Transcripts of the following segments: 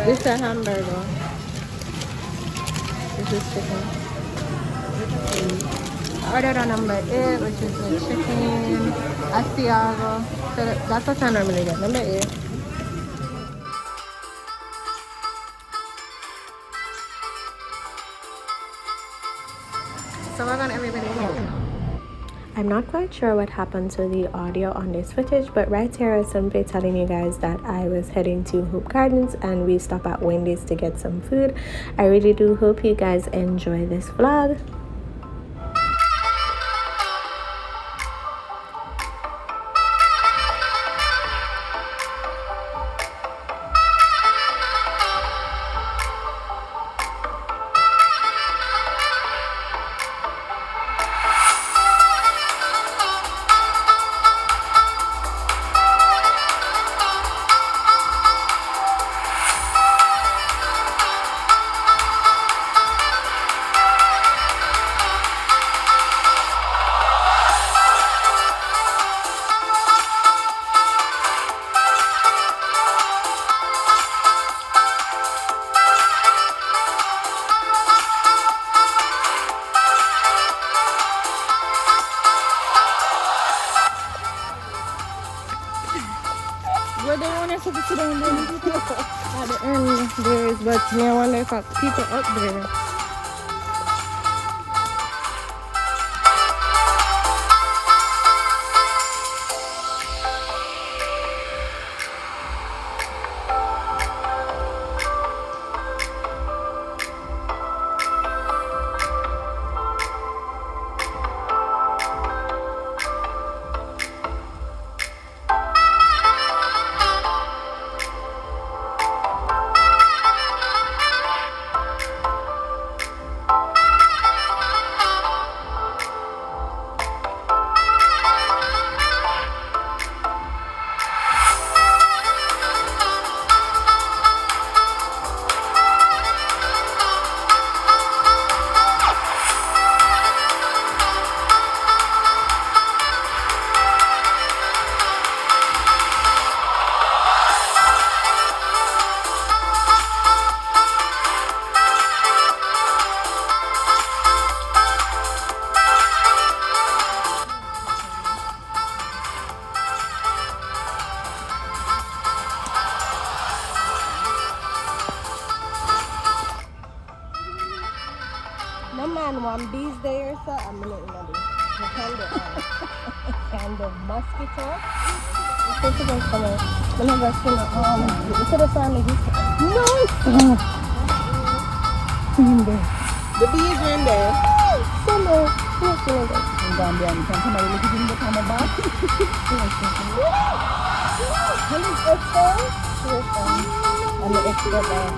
This is a hamburger. This is chicken. I ordered on number 8, which is the chicken asiago. So that's what I normally get. Number 8. So we're gonna everybody home. I'm not quite sure what happened to the audio on this footage, but right here is simply telling you guys that I was heading to Hoop Gardens and we stopped at Wendy's to get some food. I really do hope you guys enjoy this vlog. Where they want us to sit down there at the end there is, but I wonder if people up there. No man want bees there, so I'm gonna do the candle mosquito. This is going to come out. I'm never seen it. You could have found me this. No, it's in there. The bees are in there. Somewhere. Yes, in there. I'm going to be on the camera. Somebody look at the camera back. And it's extra. And the extra there.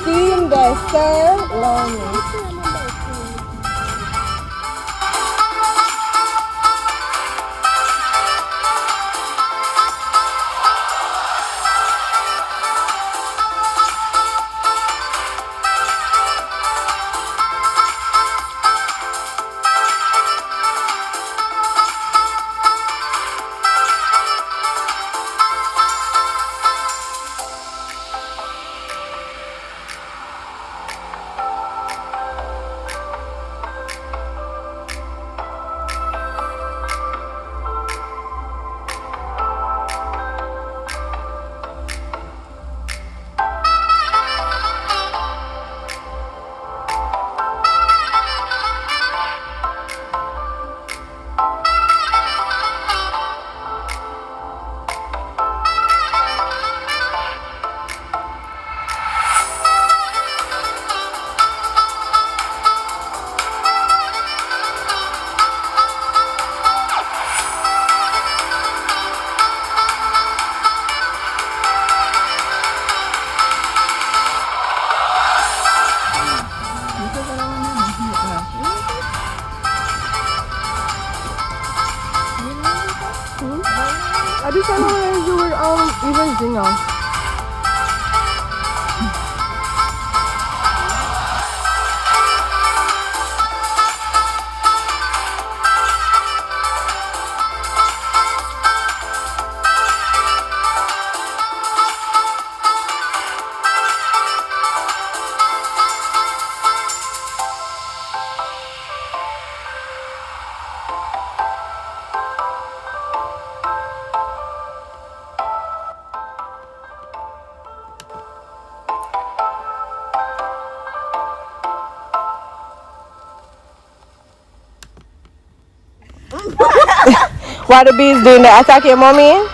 See him there, sir. Lonely. I just don't know you were even singer. What the bees doing? They attack your mommy?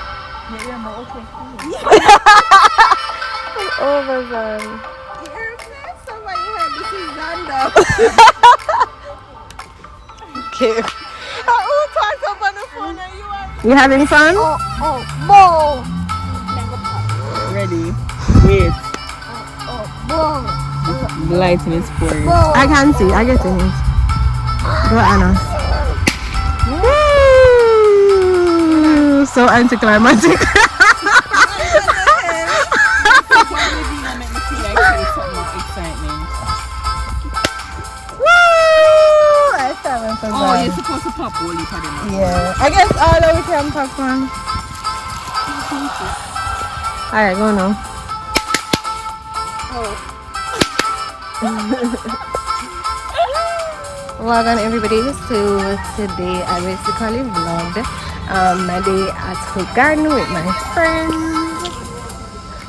Over them. Okay. You having fun? Ready? Wait. The lighting is poor. I can see. I get in it. Go, Anna. Woo! So anticlimactic. Oh, you're supposed to pop all for them. Yeah. I guess all of we can pop one. Alright, go now. Welcome everybody. So today I basically vlogged my day at Hope Garden with my friends.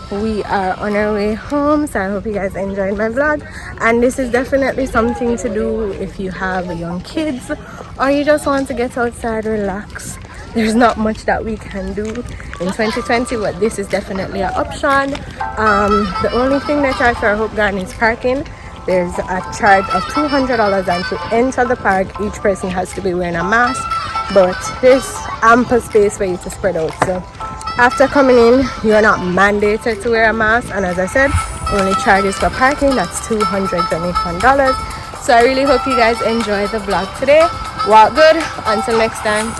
We are on our way home, so I hope you guys enjoyed my vlog, and this is definitely something to do if you have young kids or you just want to get outside, relax. There's not much that we can do in 2020, but this is definitely an option. The only thing they charge for Hope Garden is parking. There's a charge of $200, and to enter the park each person has to be wearing a mask, but there's ample space for you to spread out. So after coming in, you're not mandated to wear a mask, and as I said, only charges for parking, that's $200. So I really hope you guys enjoyed the vlog today. Walk good. Until next time.